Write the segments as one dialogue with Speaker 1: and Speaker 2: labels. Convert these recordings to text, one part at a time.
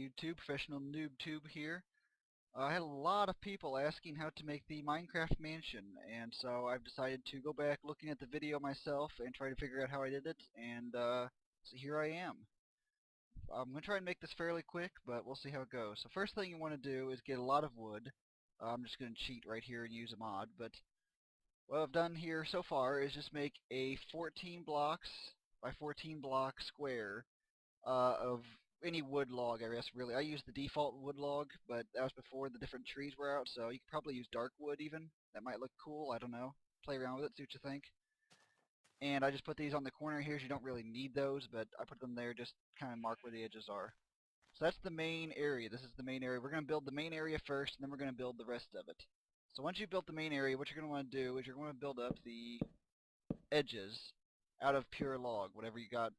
Speaker 1: YouTube, Professional NoobTube here. I had a lot of people asking how to make the Minecraft mansion, and so I've decided to go back looking at the video myself and try to figure out how I did it, and so here I am. I'm going to try and make this fairly quick, but we'll see how it goes. So first thing you want to do is get a lot of wood. I'm just going to cheat right here and use a mod, but what I've done here so far is just make a 14 blocks by 14 block square of any wood log, I guess, really. I used the default wood log, but that was before the different trees were out, so you could probably use dark wood even. That might look cool, I don't know. Play around with it, see what you think. And I just put these on the corner here, so you don't really need those, but I put them there just kind of mark where the edges are. So that's the main area. This is the main area. We're going to build the main area first, and then we're going to build the rest of it. So once you've built the main area, what you're going to want to do is you're going to build up the edges out of pure log, whatever you got,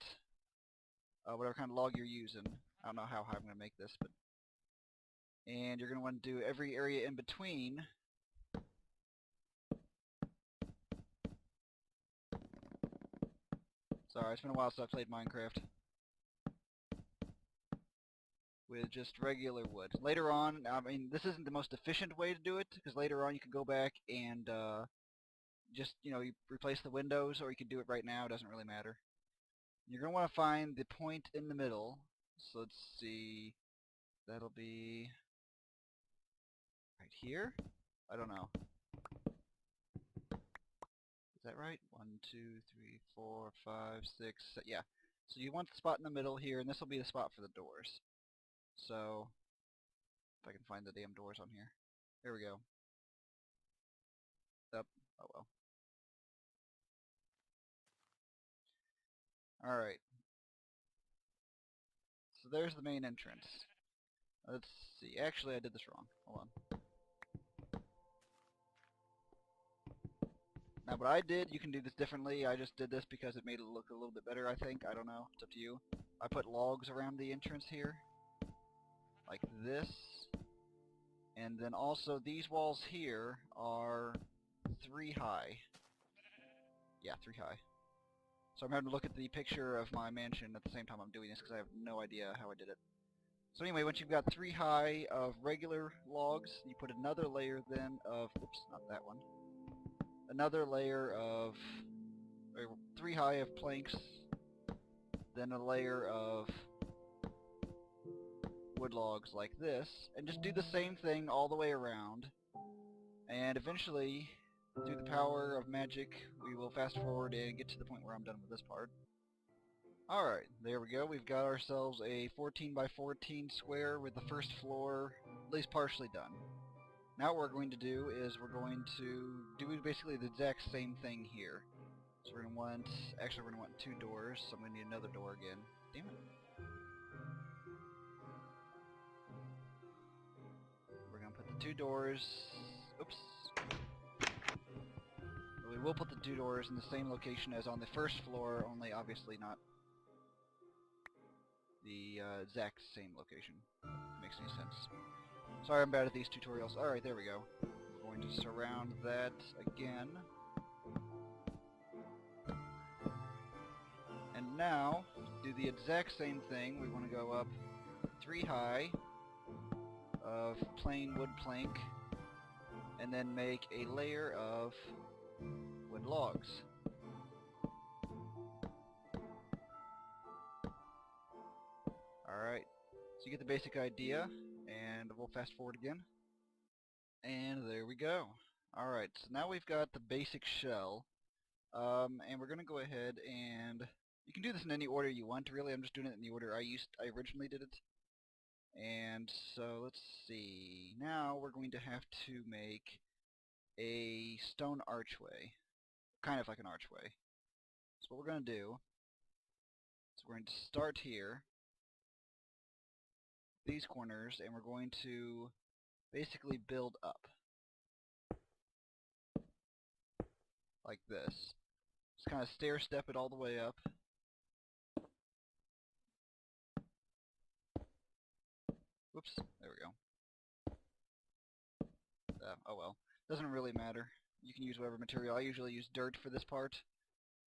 Speaker 1: whatever kind of log you're using. I don't know how high I'm going to make this, but and you're going to want to do every area in between sorry, it's been a while since I played Minecraft with just regular wood. Later on, I mean, this isn't the most efficient way to do it, because later on you can go back and just, you replace the windows, or you can do it right now, it doesn't really matter. You're going to want to find the point in the middle. So let's see, that'll be right here? I don't know. Is that right? 1, 2, 3, 4, 5, 6, yeah. So you want the spot in the middle here, and this will be the spot for the doors. So, if I can find the damn doors on here. There we go. Up. Oh well. Alright. So there's the main entrance. Let's see. Actually, I did this wrong. Hold on. Now what I did, you can do this differently. I just did this because it made it look a little bit better, I think. I don't know. It's up to you. I put logs around the entrance here. Like this. And then also these walls here are 3 high. Yeah, 3 high. So I'm having to look at the picture of my mansion at the same time I'm doing this because I have no idea how I did it. So anyway, once you've got 3 high of regular logs, you put another layer then of, oops, not that one. Another layer of 3 high of planks, then a layer of wood logs like this, and just do the same thing all the way around. And eventually, through the power of magic, we will fast forward and get to the point where I'm done with this part. Alright, there we go. We've got ourselves a 14 by 14 square with the first floor at least partially done. Now what we're going to do is we're going to do basically the exact same thing here. So we're going to want, actually we're going to want 2 doors, so I'm going to need another door again. Damn it. We're going to put the 2 doors, oops. We will put the 2 doors in the same location as on the first floor, only obviously not the exact same location. If it makes any sense. Sorry I'm bad at these tutorials. Alright, there we go. We're going to surround that again. And now, do the exact same thing. We want to go up 3 high of plain wood plank, and then make a layer of wood logs. Alright, so you get the basic idea, and we'll fast forward again. And there we go. Alright, so now we've got the basic shell, and we're going to go ahead and you can do this in any order you want, really. I'm just doing it in the order I originally did it. And so let's see. Now we're going to have to make a stone archway, kind of like an archway. So what we're going to do is we're going to start here, these corners, and we're going to basically build up like this. Just kind of stair step it all the way up. Whoops, there we go. Oh well, doesn't really matter. You can use whatever material. I usually use dirt for this part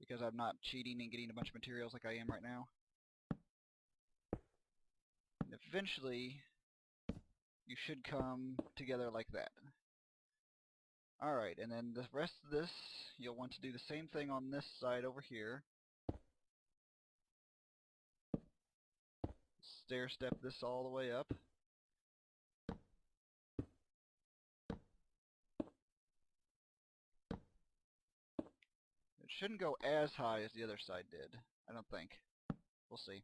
Speaker 1: because I'm not cheating and getting a bunch of materials like I am right now. And if eventually you should come together like that. Alright, and then the rest of this, you'll want to do the same thing on this side over here. Stair step this all the way up. It shouldn't go as high as the other side did, I don't think. We'll see.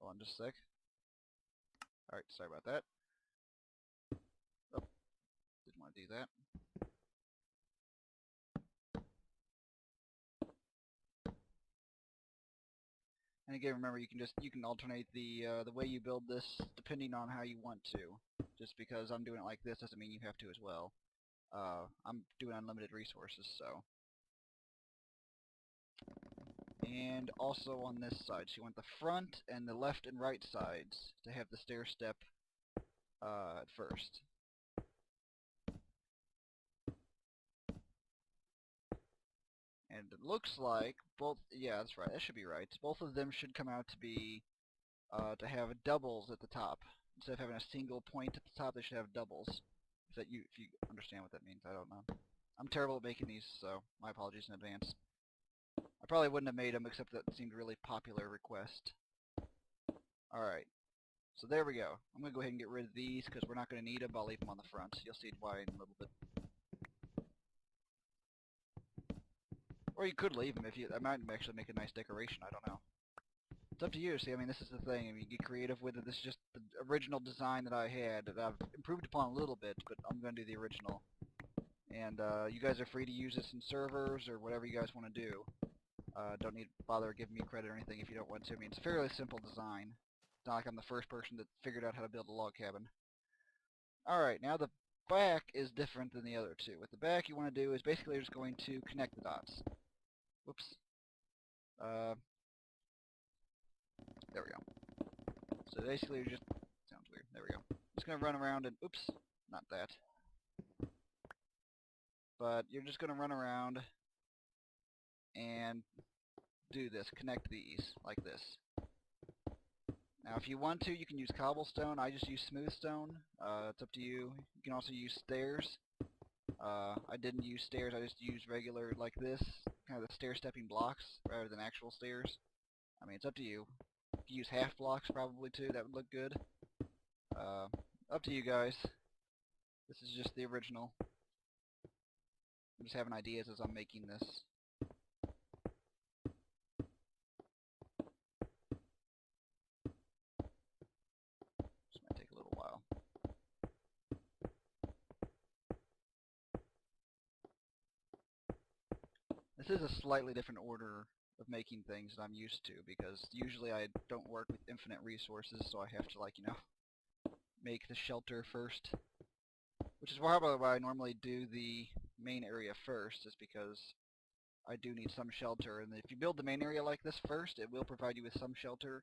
Speaker 1: Hold on just a sec. Alright, sorry about that. Oh, didn't want to do that. And again, remember, you can alternate the way you build this depending on how you want to. Just because I'm doing it like this doesn't mean you have to as well. I'm doing unlimited resources, so. And also on this side, so you want the front and the left and right sides to have the stair step at first. And it looks like both, yeah, that's right, that should be right. Both of them should come out to be, to have doubles at the top. Instead of having a single point at the top, they should have doubles. If you understand what that means, I don't know. I'm terrible at making these, so my apologies in advance. I probably wouldn't have made them, except that it seemed a really popular request. Alright, so there we go. I'm going to go ahead and get rid of these, because we're not going to need them. I'll leave them on the front. You'll see why in a little bit. Or you could leave them if you... I might actually make a nice decoration, I don't know. It's up to you. See, I mean, this is the thing. I mean, you get creative with it. This is just the original design that I had that I've improved upon a little bit, but I'm going to do the original. And you guys are free to use this in servers or whatever you guys want to do. Don't need to bother giving me credit or anything if you don't want to. I mean, it's a fairly simple design. It's not like I'm the first person that figured out how to build a log cabin. Alright, now the back is different than the other two. With the back, you want to do is basically you're just going to connect the dots. Whoops. There we go. So basically you're just... Sounds weird. There we go. Just going to run around and... Oops. Not that. But you're just going to run around and do this. Connect these like this. Now if you want to, you can use cobblestone. I just use smooth stone. It's up to you. You can also use stairs. I didn't use stairs. I just used regular like this. Kind of the stair-stepping blocks rather than actual stairs. I mean, it's up to you. You can use half blocks probably too. That would look good. Up to you guys. This is just the original. I'm just having ideas as I'm making this. This might take a little while. This is a slightly different order of making things that I'm used to, because usually I don't work with infinite resources, so I have to, like, you know, make the shelter first. Which is why I normally do the main area first, is because I do need some shelter. And if you build the main area like this first, it will provide you with some shelter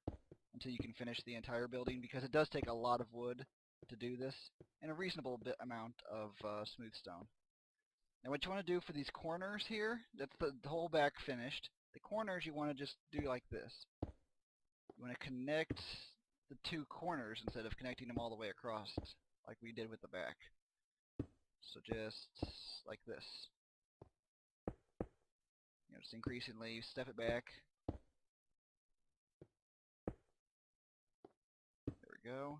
Speaker 1: until you can finish the entire building, because it does take a lot of wood to do this, and a reasonable amount of smooth stone. Now what you want to do for these corners here, that's the whole back finished. The corners you want to just do like this. You want to connect the two corners instead of connecting them all the way across like we did with the back. So just like this. You know, just increasingly step it back. There we go.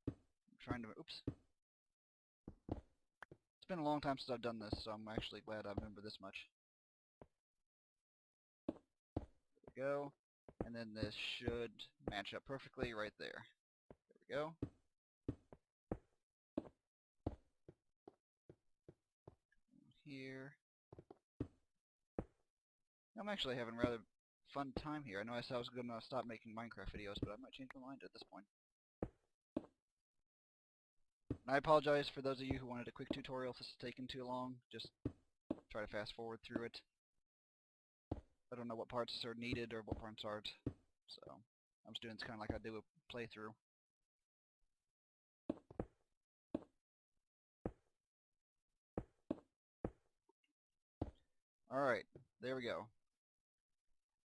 Speaker 1: I'm trying to... Oops. It's been a long time since I've done this, so I'm actually glad I remember this much. There we go. And then this should match up perfectly right there. There we go. Here. I'm actually having a rather fun time here. I know I said I was going to stop making Minecraft videos, but I might change my mind at this point. And I apologize for those of you who wanted a quick tutorial if this is taking too long. Just try to fast forward through it. I don't know what parts are needed or what parts aren't, so I'm just doing this kind of like I do a playthrough. Alright, There we go.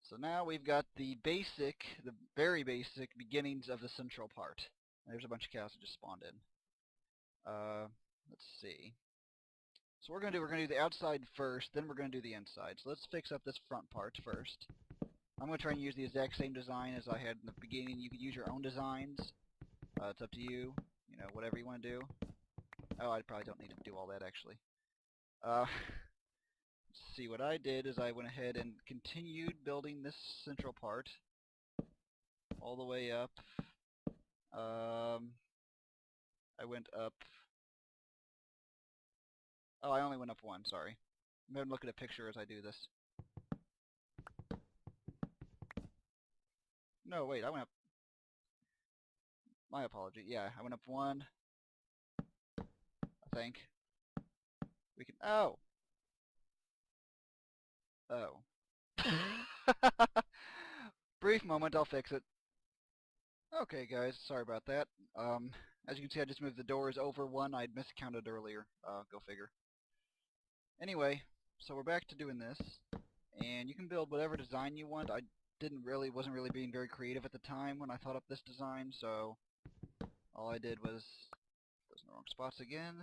Speaker 1: So now we've got the very basic beginnings of the central part. There's a bunch of cows that just spawned in. Let's see. So we're gonna do the outside first, then we're gonna do the inside. So let's fix up this front part first. I'm gonna try and use the exact same design as I had in the beginning. You could use your own designs. It's up to you. You know, whatever you want to do. Oh, I probably don't need to do all that actually. Let's see. What I did is I went ahead and continued building this central part all the way up. I went up. Oh, I only went up one, sorry. I'm going to look at a picture as I do this. No, wait, I went up. My apology. Yeah, I went up one. I think. We can. Oh! Oh. Brief moment, I'll fix it. Okay, guys, sorry about that. As you can see, I just moved the doors over one. I'd miscounted earlier. Go figure. Anyway, so we're back to doing this, and you can build whatever design you want. I wasn't really being very creative at the time when I thought up this design, so all I did was those in the wrong spots again.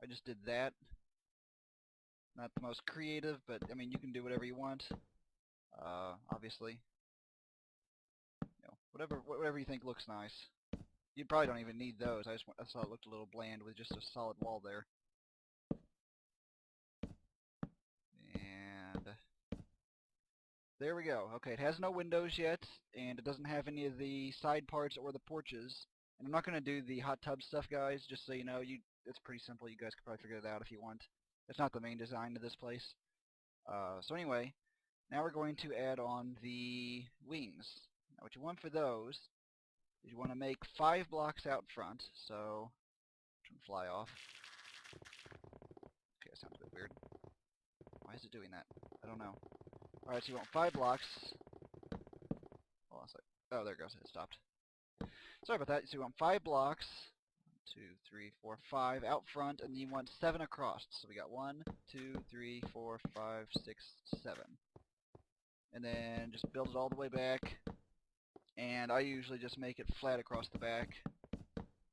Speaker 1: I just did that. Not the most creative, but I mean you can do whatever you want. Obviously, you know, whatever you think looks nice. You probably don't even need those. I thought it looked a little bland with just a solid wall there. And there we go. Okay, it has no windows yet, and it doesn't have any of the side parts or the porches. And I'm not going to do the hot tub stuff, guys, just so you know. It's pretty simple. You guys could probably figure it out if you want. It's not the main design of this place. So anyway, now we're going to add on the wings. Now what you want for those is you want to make 5 blocks out front. So, turn fly off. Okay, that sounds a bit weird. Why is it doing that? I don't know. Alright, so you want 5 blocks. Hold on a sec. Oh, there it goes. It stopped. Sorry about that. So you want 5 blocks. 1, 2, 3, 4, 5 out front, and you want 7 across. So we got 1, 2, 3, 4, 5, 6, 7. And then just build it all the way back. And I usually just make it flat across the back.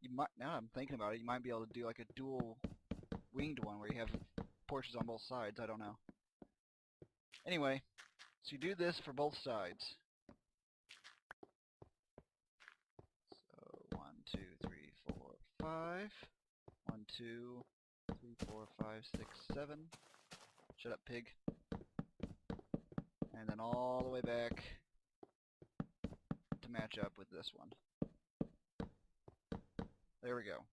Speaker 1: You might, now I'm thinking about it, you might be able to do like a dual winged one where you have porches on both sides. I don't know. Anyway, so you do this for both sides. So 1, 2, 3, 4, 5. 1, 2, 3, 4, 5, 6, 7. Shut up, pig. And then all the way back to match up with this one. There we go.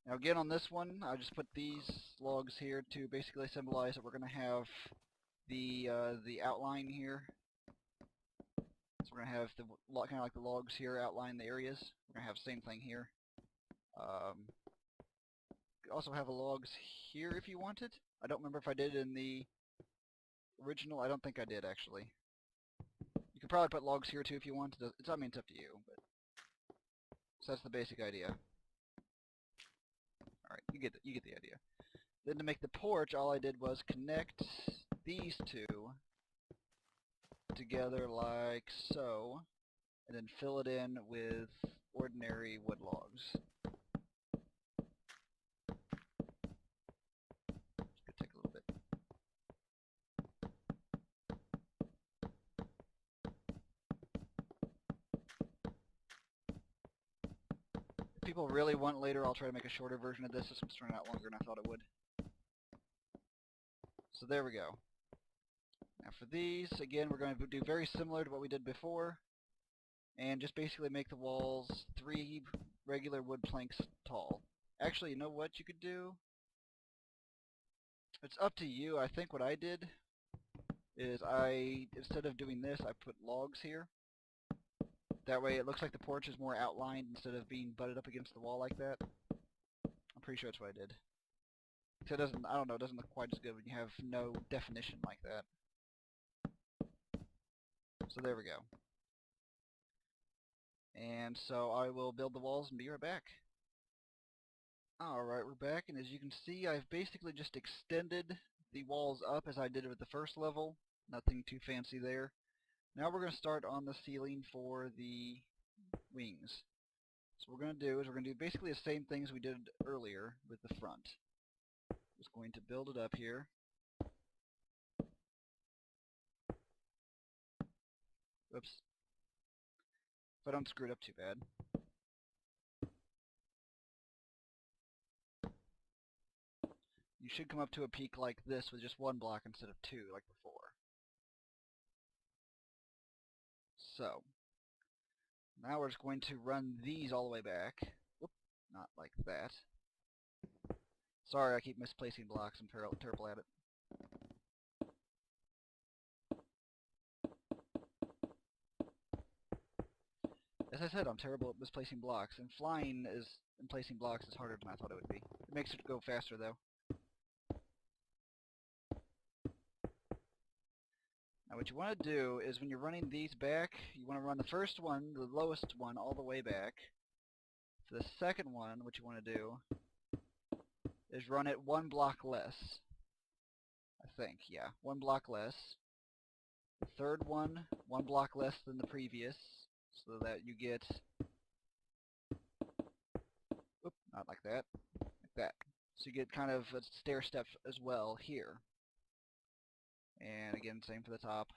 Speaker 1: Now again on this one, I just put these logs here to basically symbolize that we're going to have the outline here. So we're going to have the kind of like the logs here outline the areas. We're going to have the same thing here. You could also have the logs here if you wanted. I don't remember if I did it in the original. I don't think I did actually. You could probably put logs here too if you want. I mean, it's up to you. But so that's the basic idea. Alright, you get the idea. Then to make the porch, all I did was connect these two together like so, and then fill it in with ordinary wood logs. It's gonna take a little bit. If people really want later, I'll try to make a shorter version of this. This one's turning out longer than I thought it would. So there we go. Now for these, again, we're going to do very similar to what we did before, and just basically make the walls 3 regular wood planks tall. Actually, you know what you could do? It's up to you. I think what I did is instead of doing this, I put logs here. That way it looks like the porch is more outlined instead of being butted up against the wall like that. I'm pretty sure that's what I did. So it doesn't, I don't know, it doesn't look quite as good when you have no definition like that. So there we go. And so I will build the walls and be right back. Alright, we're back, and as you can see, I've basically just extended the walls up as I did with the first level. Nothing too fancy there. Now we're going to start on the ceiling for the wings. So what we're going to do is we're going to do basically the same things we did earlier with the front. Just going to build it up here. Oops. If I don't screw it up too bad. You should come up to a peak like this with just one block instead of two like before. So, now we're just going to run these all the way back. Whoop, not like that. Sorry, I keep misplacing blocks. I'm terrible at it. As I said, I'm terrible at misplacing blocks, and flying and placing blocks is harder than I thought it would be. It makes it go faster, though. Now what you want to do is when you're running these back, you want to run the first one, the lowest one, all the way back. For the second one, what you want to do is run it one block less. I think, yeah, one block less. The third one block less than the previous, so that you get, oop, not like that, like that. So you get kind of a stair step as well here. And again, same for the top.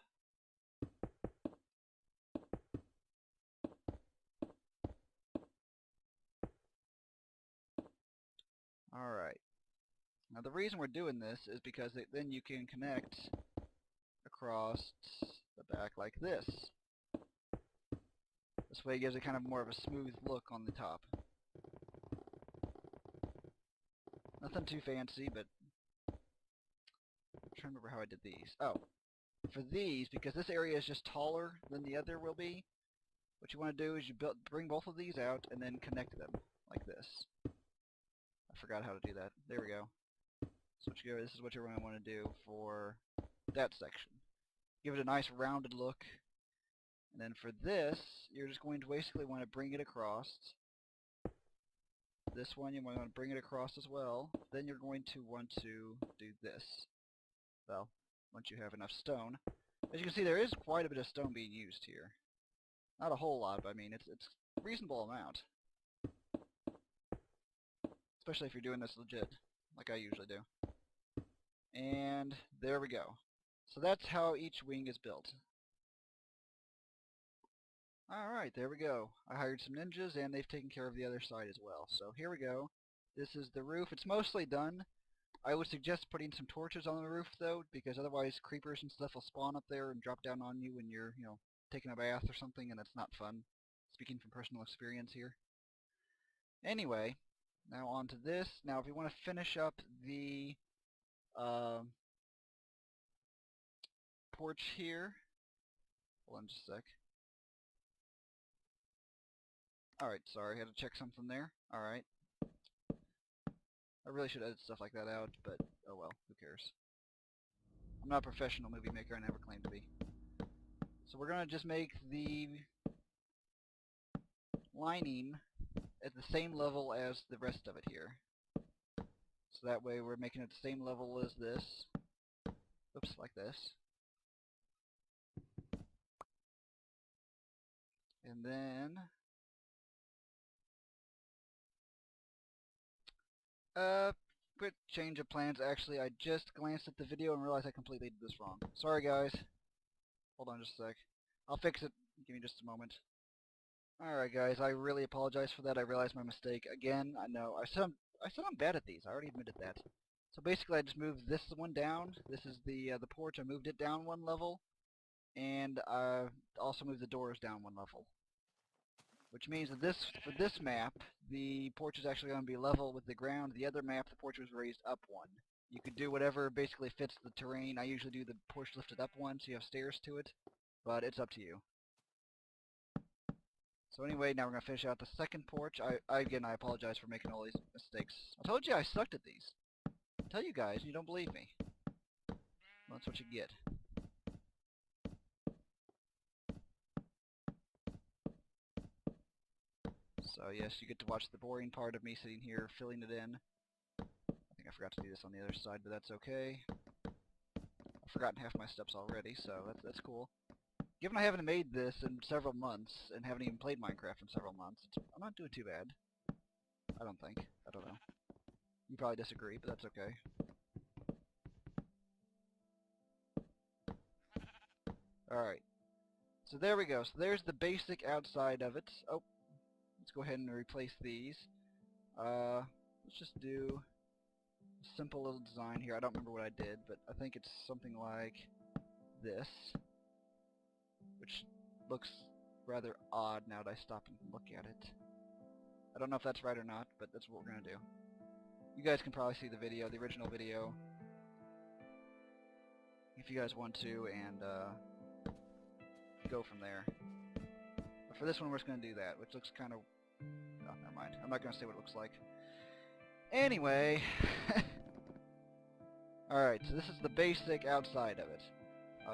Speaker 1: Alright. Now the reason we're doing this is because then you can connect across the back like this. This way it gives it kind of more of a smooth look on the top. Nothing too fancy, but I'm trying to remember how I did these. Oh, for these, because this area is just taller than the other will be, what you want to do is you bring both of these out and then connect them like this. I forgot how to do that. There we go. So this is what you're going to want to do for that section. Give it a nice rounded look. And then for this, you're just going to basically want to bring it across. This one you want to bring it across as well. Then you're going to want to do this. Well, once you have enough stone. As you can see, there is quite a bit of stone being used here. Not a whole lot, but I mean, it's a reasonable amount. Especially if you're doing this legit, like I usually do. And there we go. So that's how each wing is built. Alright, there we go. I hired some ninjas and they've taken care of the other side as well. So here we go. This is the roof. It's mostly done. I would suggest putting some torches on the roof though, because otherwise creepers and stuff will spawn up there and drop down on you when you're, taking a bath or something, and it's not fun. Speaking from personal experience here. Anyway, now on to this. Now if you want to finish up the porch here, hold on just a sec. Alright, sorry, I had to check something there. Alright. I really should edit stuff like that out, but oh well, who cares. I'm not a professional movie maker, I never claimed to be. So we're going to just make the lining at the same level as the rest of it here. So that way we're making it the same level as this. Oops, like this. And then quick change of plans. Actually, I just glanced at the video and realized I completely did this wrong. Sorry guys. Hold on just a sec. I'll fix it. Give me just a moment. Alright guys, I really apologize for that. I realized my mistake. Again, I know. I said I'm bad at these. I already admitted that. So basically I just moved this one down. This is the porch. I moved it down one level. And I also moved the doors down one level. Which means that for this map, the porch is actually going to be level with the ground. The other map, the porch was raised up one. You could do whatever basically fits the terrain. I usually do the porch lifted up one, so you have stairs to it. But it's up to you. So anyway, now we're going to finish out the second porch. Again, I apologize for making all these mistakes. I told you I sucked at these. I tell you guys, and you don't believe me. Well, that's what you get. So yes, you get to watch the boring part of me sitting here filling it in. I think I forgot to do this on the other side, but that's okay. I've forgotten half my steps already, so that's cool. Given I haven't made this in several months, and haven't even played Minecraft in several months, I'm not doing too bad. I don't think. I don't know. You probably disagree, but that's okay. Alright. So there we go. So there's the basic outside of it. Oh, let's go ahead and replace these. Let's just do a simple little design here. I don't remember what I did, but I think it's something like this, which looks rather odd now that I stop and look at it. I don't know if that's right or not, but that's what we're going to do. You guys can probably see the video, the original video, if you guys want to, and go from there. But for this one, we're just going to do that, which looks kind of... Oh, never mind. I'm not going to say what it looks like. Anyway... Alright, so this is the basic outside of it.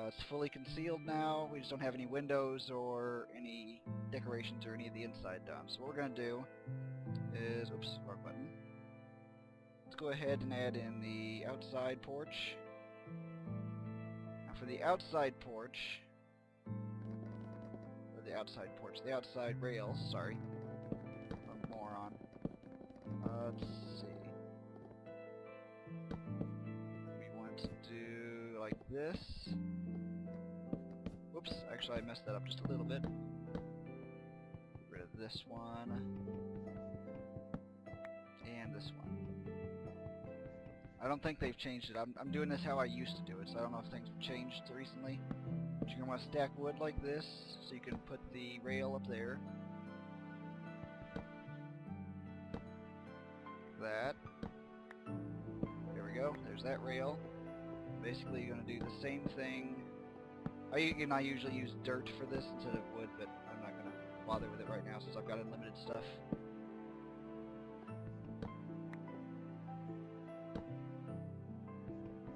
Speaker 1: It's fully concealed now. We just don't have any windows or any decorations or any of the inside done. So what we're going to do is... Oops, wrong button. Let's go ahead and add in the outside porch. Now for the outside porch... the outside rails, sorry. I'm a moron. Let's see. We want to do like this. Whoops, actually I messed that up just a little bit. Get rid of this one. And this one. I don't think they've changed it. I'm doing this how I used to do it, so I don't know if things have changed recently. But you're going to want to stack wood like this, so you can put the rail up there. That. There we go. There's that rail. Basically, you're going to do the same thing. I usually use dirt for this instead of wood, but I'm not going to bother with it right now since I've got unlimited stuff.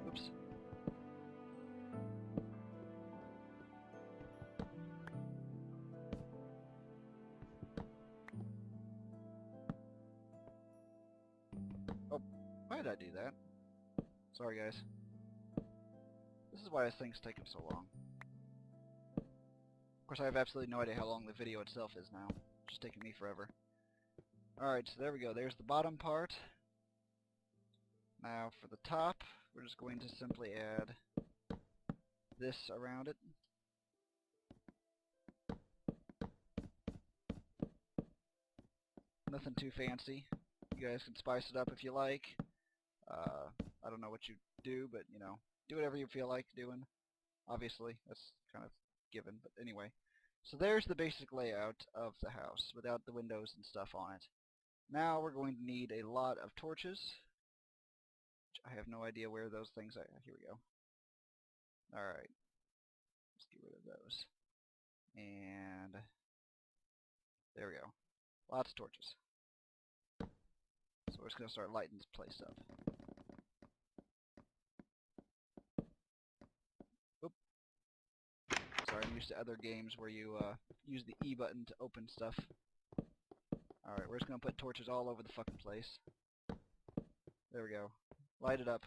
Speaker 1: Oops. Oh, why did I do that? Sorry, guys. This is why this thing's taking so long. Of course, I have absolutely no idea how long the video itself is now. It's just taking me forever. Alright, so there we go. There's the bottom part. Now, for the top, we're just going to simply add this around it. Nothing too fancy. You guys can spice it up if you like. I don't know what you do, but, you know, do whatever you feel like doing. Obviously, that's kind of given, but anyway. So there's the basic layout of the house, without the windows and stuff on it. Now we're going to need a lot of torches. I have no idea where those things are. Here we go. Alright. Let's get rid of those. And there we go. Lots of torches. So we're just going to start lighting this place up. Oop. Sorry, I'm used to other games where you use the E button to open stuff. Alright, we're just going to put torches all over the fucking place. There we go. Light it up.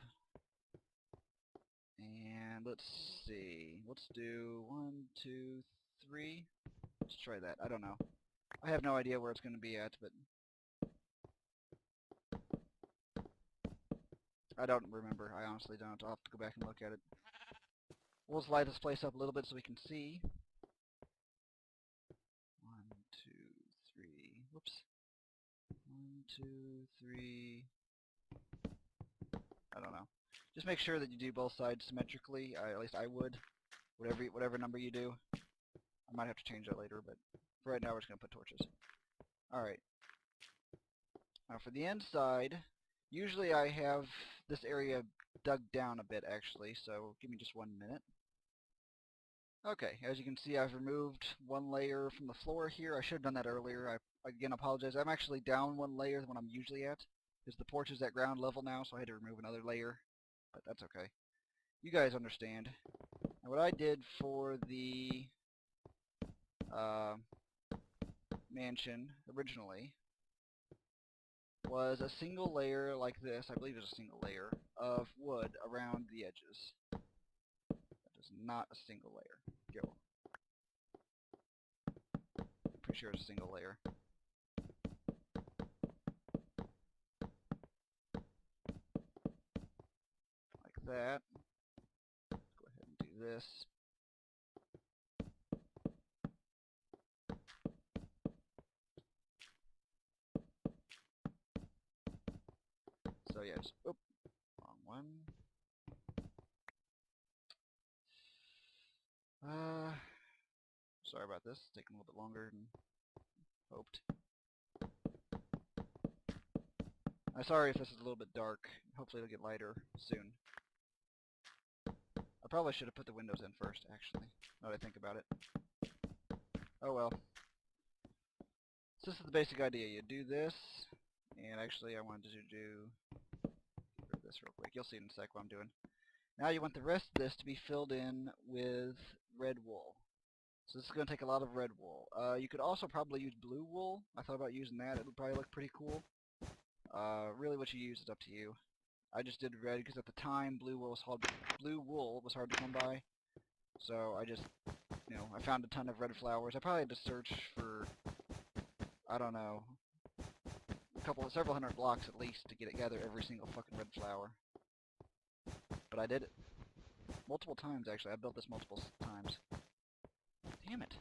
Speaker 1: And let's see. Let's do 1, 2, 3. Let's try that. I don't know. I have no idea where it's going to be at, but I don't remember. I honestly don't. I'll have to go back and look at it. We'll just light this place up a little bit so we can see. 1, 2, 3. Whoops. 1, 2, 3. I don't know. Just make sure that you do both sides symmetrically. At least I would. Whatever number you do. I might have to change that later, but for right now we're just going to put torches. Alright. Now for the inside, usually I have this area dug down a bit actually, so give me just 1 minute. Okay, as you can see I've removed one layer from the floor here. I should have done that earlier. I again apologize. I'm actually down one layer than what I'm usually at, because the porch is at ground level now, so I had to remove another layer, but that's okay. You guys understand. And what I did for the mansion originally was a single layer like this, I believe it was a single layer, of wood around the edges. not a single layer. Go. Pretty sure it's a single layer. Like that. Go ahead and do this. So yeah, just, wrong one. Sorry about this. It's taking a little bit longer than hoped. I'm sorry if this is a little bit dark. Hopefully it'll get lighter soon. I probably should have put the windows in first, actually, now that I think about it. Oh well. So this is the basic idea. You do this, and actually I wanted to do this real quick. You'll see in a sec what I'm doing. Now you want the rest of this to be filled in with red wool. So this is going to take a lot of red wool. You could also probably use blue wool. I thought about using that. It would probably look pretty cool. Really what you use is up to you. I just did red because at the time blue wool was hard to come by. So I just, I found a ton of red flowers. I probably had to search for, I don't know, several hundred blocks at least to gather every single fucking red flower. But I did it. Multiple times, actually. I built this multiple times. Damn it.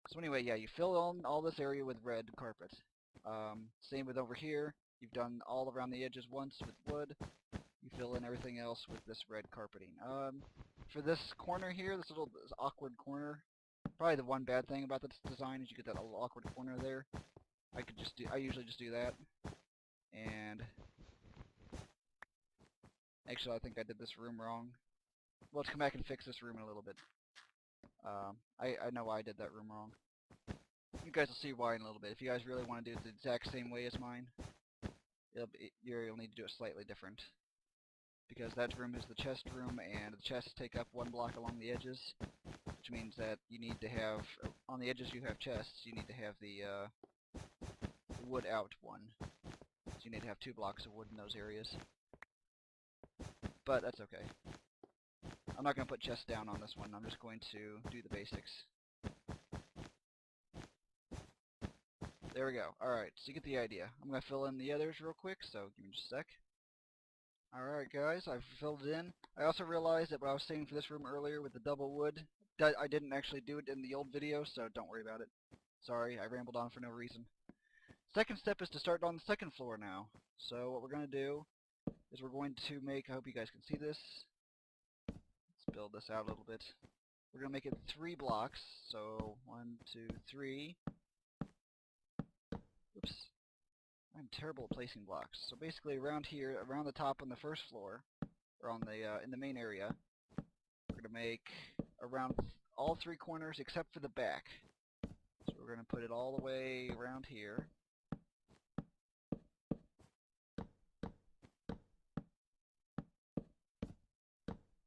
Speaker 1: So anyway, yeah, you fill in all this area with red carpet. Same with over here. You've done all around the edges once with wood. You fill in everything else with this red carpeting. For this corner here, this awkward corner, probably the one bad thing about this design is you get that little awkward corner there. I usually just do that. And actually, I think I did this room wrong. Let's come back and fix this room in a little bit. I know why I did that room wrong. You guys will see why in a little bit. If you guys really want to do it the exact same way as mine, you'll need to do it slightly different. Because that room is the chest room, and the chests take up one block along the edges, which means that you need to have, on the edges you have chests, you need to have the wood out one. So you need to have 2 blocks of wood in those areas. But that's okay. I'm not going to put chests down on this one. I'm just going to do the basics. There we go. Alright, so you get the idea. I'm going to fill in the others real quick, so give me just a sec. Alright guys, I've filled it in. I also realized that what I was saying for this room earlier with the double wood, I didn't actually do it in the old video, so don't worry about it. Sorry, I rambled on for no reason. Second step is to start on the second floor now. So what we're going to do is we're going to make, I hope you guys can see this. Let's build this out a little bit. We're going to make it 3 blocks, so 1, 2, 3. Oops. I'm terrible at placing blocks. So basically around here, around the top on the first floor, or on the in the main area, we're going to make around all 3 corners except for the back. So we're going to put it all the way around here.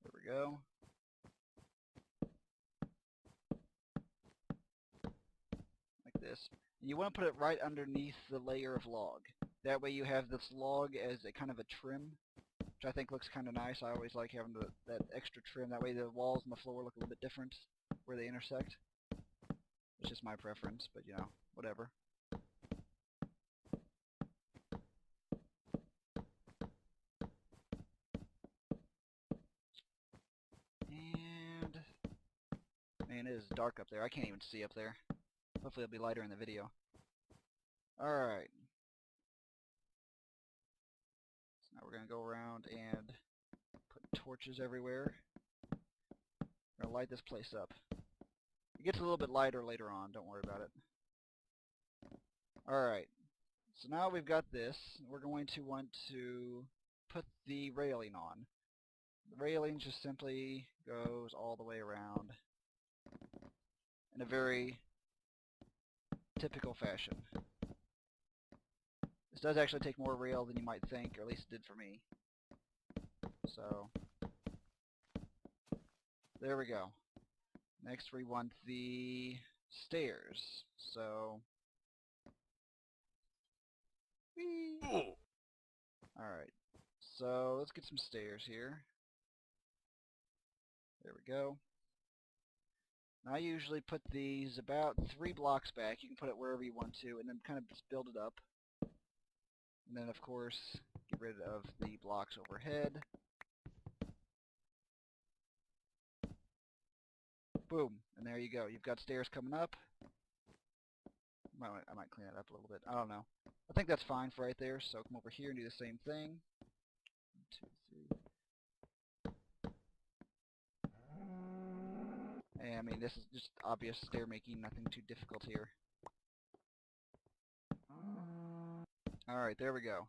Speaker 1: There we go. Like this. And you want to put it right underneath the layer of log. That way you have this log as a kind of a trim, which I think looks kind of nice. I always like having that extra trim. That way the walls and the floor look a little bit different where they intersect. It's just my preference, but whatever. And man, it is dark up there. I can't even see up there. Hopefully it'll be lighter in the video. Alright. So now we're going to go around and put torches everywhere. We're going to light this place up. It gets a little bit lighter later on, don't worry about it. Alright. So now we've got this. We're going to want to put the railing on. The railing just simply goes all the way around in a very typical fashion. This does actually take more rail than you might think, or at least it did for me. So, there we go. Next we want the stairs. So, alright. So, let's get some stairs here. There we go. I usually put these about 3 blocks back. You can put it wherever you want to, and then kind of just build it up. And then, of course, get rid of the blocks overhead. Boom, and there you go. You've got stairs coming up. I might clean that up a little bit. I don't know. I think that's fine for right there, so come over here and do the same thing. 1, 2, 3. And I mean, this is just obvious stair making, nothing too difficult here. Alright, there we go.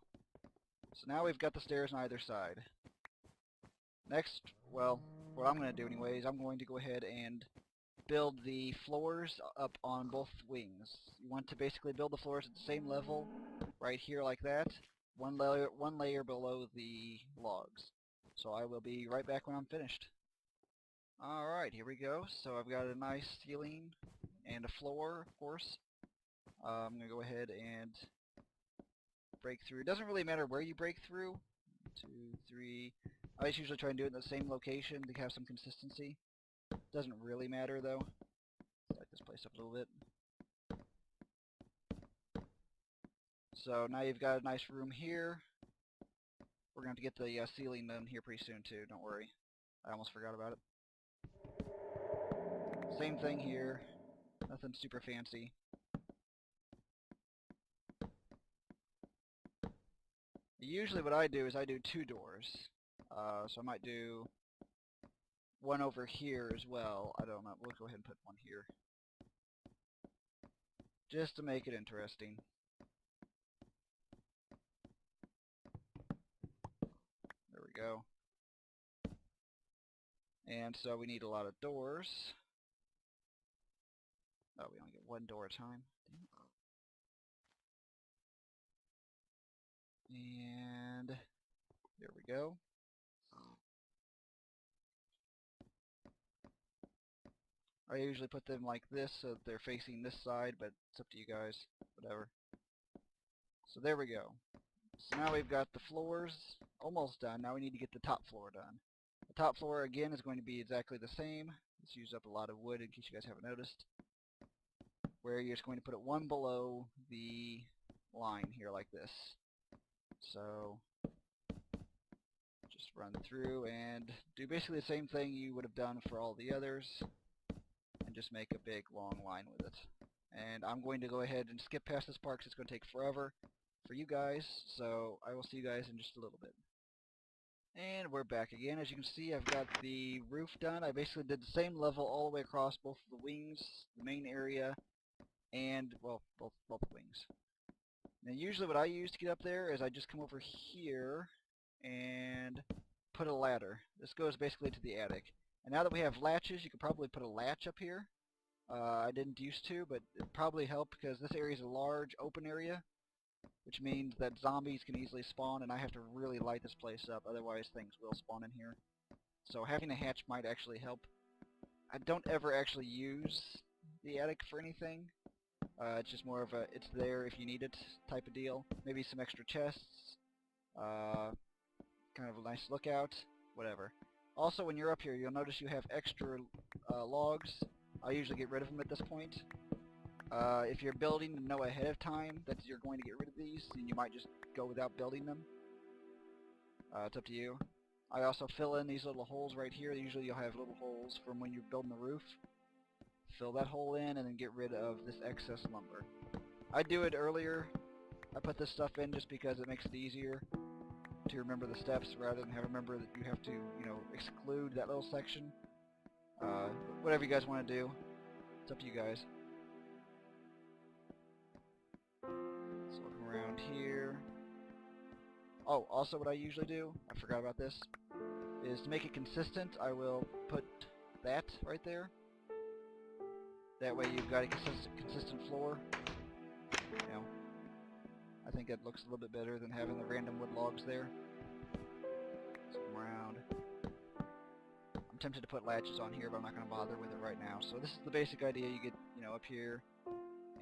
Speaker 1: So now we've got the stairs on either side. Next, well, what I'm going to do anyways, I'm going to go ahead and build the floors up on both wings. You want to basically build the floors at the same level, right here like that, one layer below the logs. So I will be right back when I'm finished. Alright, here we go. So I've got a nice ceiling and a floor, of course. I'm going to go ahead and break through. It doesn't really matter where you break through. 1, 2, 3. I just usually try and do it in the same location to have some consistency. Doesn't really matter though. Let's light this place up a little bit. So now you've got a nice room here. We're going to have to get the ceiling done here pretty soon too, don't worry. I almost forgot about it. Same thing here. Nothing super fancy. Usually what I do is I do 2 doors. So I might do one over here as well. I don't know. We'll go ahead and put one here. Just to make it interesting. There we go. And so we need a lot of doors. Oh, we only get 1 door at a time. And there we go. I usually put them like this so that they're facing this side, but it's up to you guys. Whatever. So there we go. So now we've got the floors almost done. Now we need to get the top floor done. The top floor again is going to be exactly the same. Let's use up a lot of wood in case you guys haven't noticed. Where you're just going to put it one below the line here like this. So just run through and do basically the same thing you would have done for all the others, and just make a big long line with it. And I'm going to go ahead and skip past this part because it's going to take forever for you guys, so I will see you guys in just a little bit. And we're back again. As you can see, I've got the roof done. I basically did the same level all the way across both of the wings, the main area, and, well, both wings. Now usually what I use to get up there is I just come over here and put a ladder. This goes basically to the attic. And now that we have latches, you could probably put a latch up here. I didn't used to, but it'd probably help because this area is a large open area, which means that zombies can easily spawn, and I have to really light this place up, otherwise things will spawn in here. So having a hatch might actually help. I don't ever actually use the attic for anything. It's just more of a, it's there if you need it type of deal. Maybe some extra chests, kind of a nice lookout, whatever. Also, when you're up here, you'll notice you have extra logs. I usually get rid of them at this point. If you're building and know ahead of time that you're going to get rid of these, then you might just go without building them. It's up to you. I also fill in these little holes right here. Usually you'll have little holes from when you're building the roof. Fill that hole in and then get rid of this excess lumber. I do it earlier. I put this stuff in just because it makes it easier to remember the steps rather than remember that you have to, exclude that little section. Whatever you guys want to do, it's up to you guys. So looking around here. Oh, also what I usually do, I forgot about this, is to make it consistent, I will put that right there. That way you've got a consistent floor. I think it looks a little bit better than having the random wood logs there. So around. I'm tempted to put latches on here, but I'm not going to bother with it right now. So this is the basic idea. You get, up here.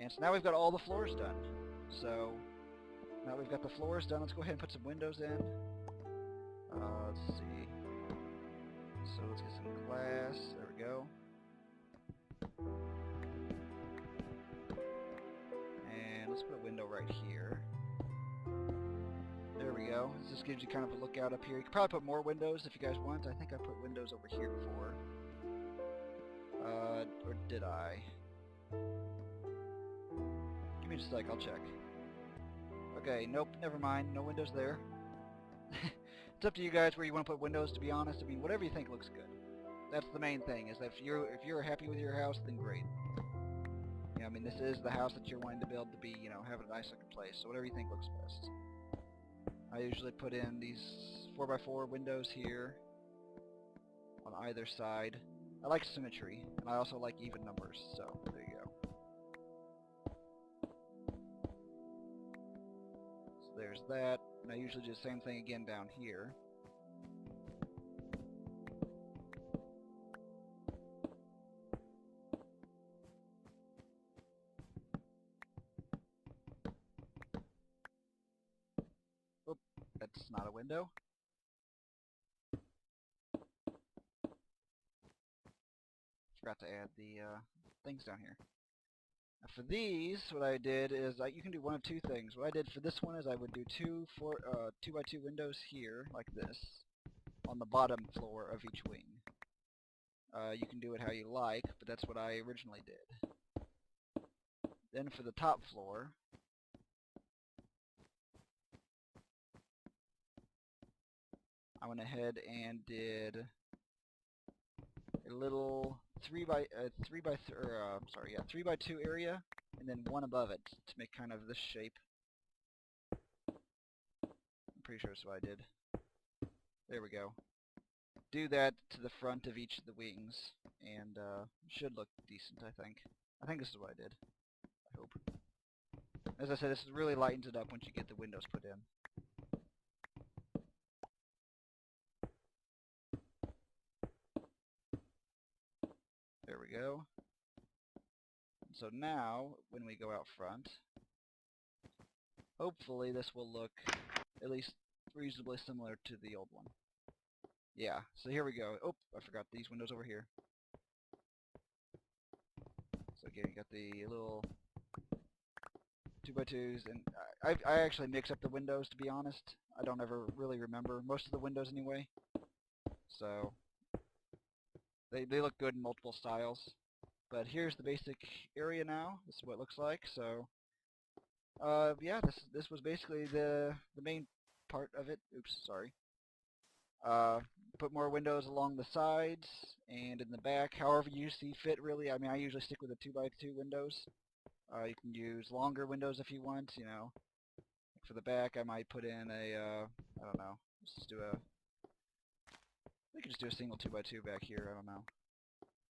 Speaker 1: And so now we've got all the floors done. So now we've got the floors done. Let's go ahead and put some windows in. Let's see. So let's get some glass. There we go. And let's put a window right here. There we go. This just gives you kind of a lookout up here. You could probably put more windows if you guys want. I think I put windows over here before. Or did I? Give me just a sec, I'll check. Okay, nope, never mind. No windows there. It's up to you guys where you want to put windows, to be honest. I mean, whatever you think looks good. That's the main thing, is that if you're happy with your house, then great. You know, I mean, this is the house that you're wanting to build to be, you know, have a nice looking place. So whatever you think looks best. I usually put in these 4x4 windows here on either side. I like symmetry, and I also like even numbers, so there you go. So there's that, and I usually do the same thing again down here. Oop, that's not a window. Forgot to add the things down here. Now for these, what I did is, you can do one of two things. What I did for this one is I would do 2x2 windows here, like this, on the bottom floor of each wing. You can do it how you like, but that's what I originally did. Then for the top floor, I went ahead and did a little 3x2 area, and then one above it to make kind of this shape. I'm pretty sure that's what I did. There we go. Do that to the front of each of the wings, and should look decent, I think. I think this is what I did. I hope. As I said, this really lightens it up once you get the windows put in. There we go. So now, when we go out front, hopefully this will look at least reasonably similar to the old one. Yeah, so here we go. Oh, I forgot these windows over here. So again, you got the little 2x2s, and I actually mix up the windows, to be honest. I don't ever really remember most of the windows anyway. So they look good in multiple styles. But here's the basic area now. This is what it looks like. So yeah, this was basically the main part of it. Oops, sorry. Put more windows along the sides and in the back, however you see fit, really. I mean, I usually stick with the 2x2 windows. You can use longer windows if you want, you know. For the back, I might put in a, I don't know. Let's just do we could just do a single 2x2 back here, I don't know.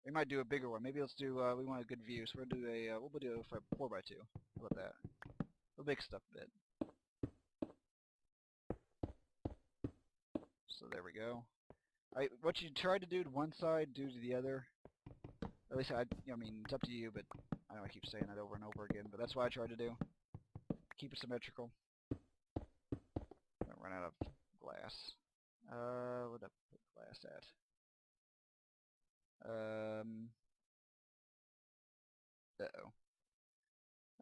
Speaker 1: We might do a bigger one. Maybe let's do, we want a good view, so we'll do we'll do a 4x2. How about that? We'll make stuff a bit. So there we go. What you try to do to one side, do to the other. At least I mean, it's up to you, but I know I keep saying that over and over again, but that's what I try to do. Keep it symmetrical. Don't run out of glass. Where did I put glass at? Uh-oh.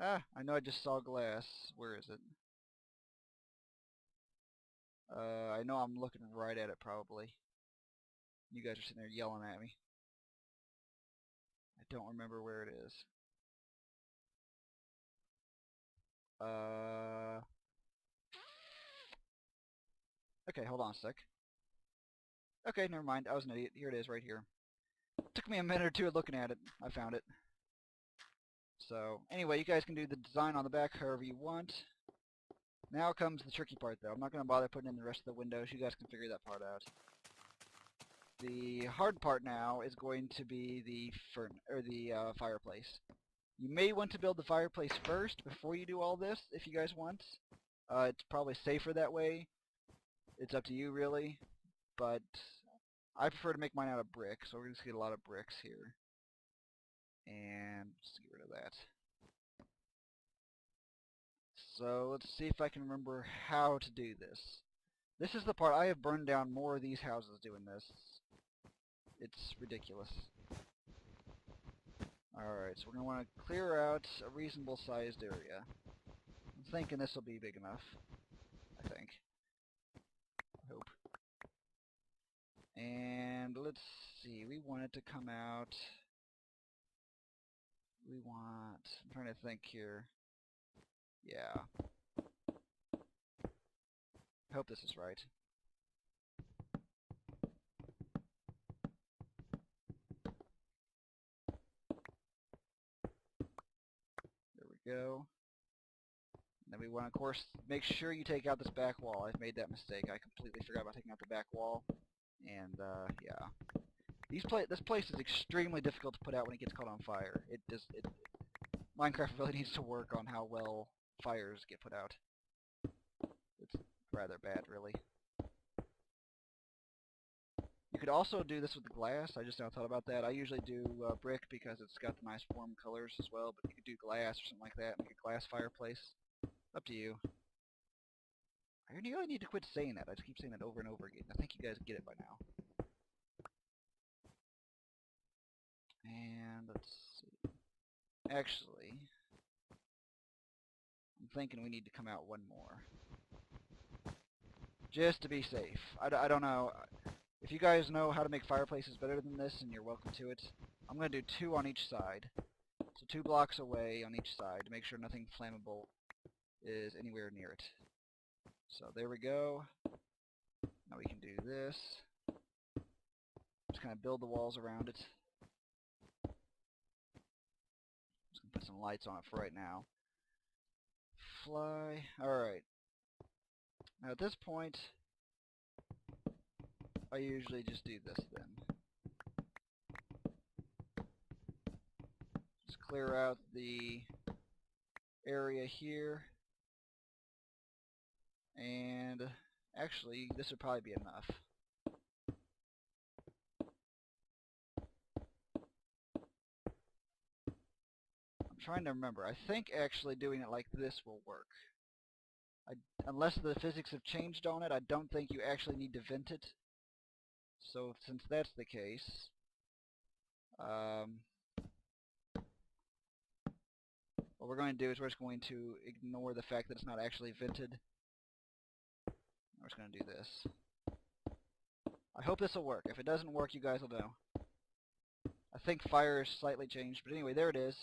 Speaker 1: Ah, I know I just saw glass. Where is it? I know I'm looking right at it, probably. You guys are sitting there yelling at me. I don't remember where it is. Okay, hold on a sec. Okay, never mind. I was an idiot. Here it is, right here. Took me a minute or two of looking at it. I found it. So, anyway, you guys can do the design on the back however you want. Now comes the tricky part, though. I'm not going to bother putting in the rest of the windows. You guys can figure that part out. The hard part now is going to be the fireplace. You may want to build the fireplace first before you do all this, if you guys want. It's probably safer that way. It's up to you, really. But I prefer to make mine out of brick, so we're going to get a lot of bricks here. And just get rid of that. So let's see if I can remember how to do this. This is the part I have burned down more of these houses doing this. It's ridiculous. Alright, so we're going to want to clear out a reasonable sized area. I'm thinking this will be big enough. I think. I hope. And let's see, we want it to come out... I'm trying to think here. Yeah. I hope this is right. There we go. And then we want to, of course, make sure you take out this back wall. I've made that mistake. I completely forgot about taking out the back wall. And, yeah. This place is extremely difficult to put out when it gets caught on fire. Minecraft really needs to work on how well fires get put out. It's rather bad, really. You could also do this with glass. I just now thought about that. I usually do brick because it's got the nice warm colors as well, but you could do glass or something like that, make a glass fireplace. Up to you. I really need to quit saying that. I just keep saying that over and over again. I think you guys get it by now. And let's see. Actually, I'm thinking we need to come out one more. Just to be safe. I don't know. If you guys know how to make fireplaces better than this, and you're welcome to it, I'm going to do 2 on each side. So 2 blocks away on each side to make sure nothing flammable is anywhere near it. So there we go. Now we can do this. Just kind of build the walls around it. Just going to put some lights on it for right now. Fly. Alright. Now at this point, I usually just do this then. Just clear out the area here. And actually, this would probably be enough. I'm trying to remember. I think actually doing it like this will work. Unless the physics have changed on it, I don't think you actually need to vent it. So since that's the case, what we're going to do is we're just going to ignore the fact that it's not actually vented. We're just going to do this. I hope this will work. If it doesn't work, you guys will know. I think fire is slightly changed, but anyway, there it is.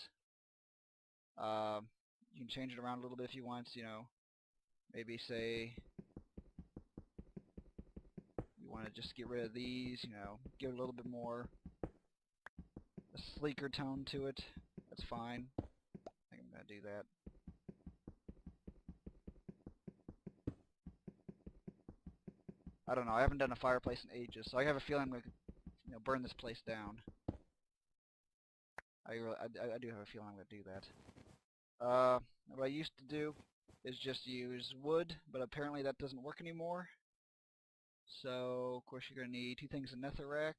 Speaker 1: You can change it around a little bit if you want, you know. Maybe say you want to just get rid of these, you know, give it a little bit more a sleeker tone to it. That's fine. I think I'm going to do that. I don't know. I haven't done a fireplace in ages, so I have a feeling I'm going to, you know, burn this place down. I do have a feeling I'm going to do that. What I used to do is just use wood, but apparently that doesn't work anymore. So, of course, you're going to need 2 things of netherrack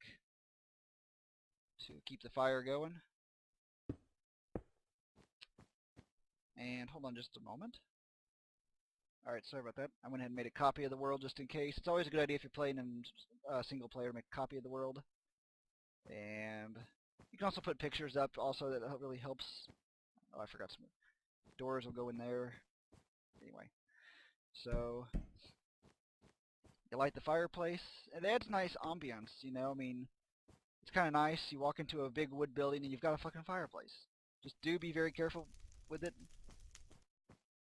Speaker 1: to keep the fire going. And hold on just a moment. Alright, sorry about that. I went ahead and made a copy of the world just in case. It's always a good idea if you're playing in single player to make a copy of the world. And you can also put pictures up also, that really helps. Oh, I forgot some doors will go in there. Anyway, so you light the fireplace. It adds nice ambiance, you know. I mean, it's kind of nice. You walk into a big wood building and you've got a fucking fireplace. Just do be very careful with it.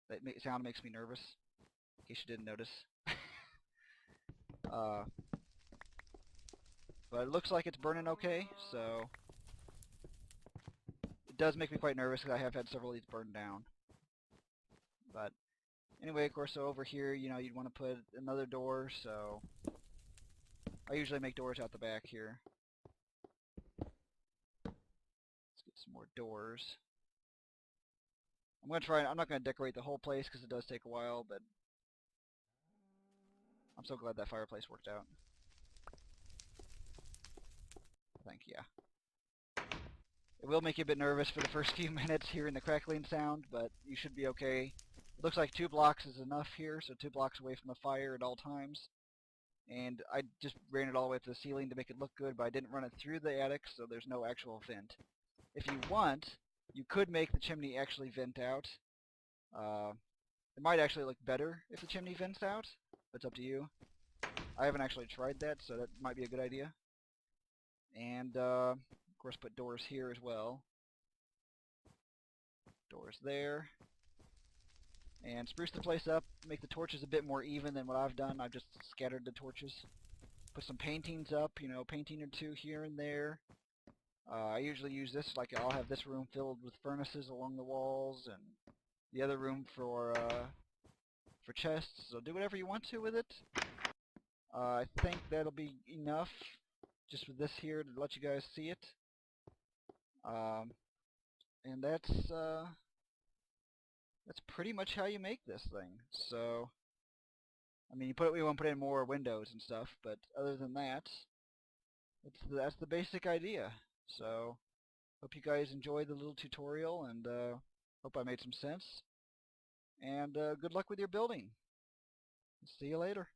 Speaker 1: That sound makes me nervous, in case you didn't notice. But it looks like it's burning okay, so it does make me quite nervous because I have had several of these burned down. But anyway, of course, so over here, you know, you'd want to put another door, so I usually make doors out the back here. Let's get some more doors. I'm not going to decorate the whole place because it does take a while, but I'm so glad that fireplace worked out. I think, yeah. It will make you a bit nervous for the first few minutes hearing the crackling sound, but you should be okay. It looks like 2 blocks is enough here, so 2 blocks away from the fire at all times. and I just ran it all the way up to the ceiling to make it look good, but I didn't run it through the attic, so there's no actual vent. If you want, you could make the chimney actually vent out. It might actually look better if the chimney vents out. It's up to you. I haven't actually tried that, so that might be a good idea. And, of course, put doors here as well. Doors there. And spruce the place up, make the torches a bit more even than what I've done. I've just scattered the torches. Put some paintings up, you know, painting or two here and there. I usually use this, like I'll have this room filled with furnaces along the walls, and the other room for chests. So do whatever you want to with it. I think that'll be enough, just with this here, to let you guys see it. And that's pretty much how you make this thing. So, I mean, we want to put in more windows and stuff, but other than that, that's the basic idea. So, hope you guys enjoyed the little tutorial, and hope I made some sense. And good luck with your building. See you later.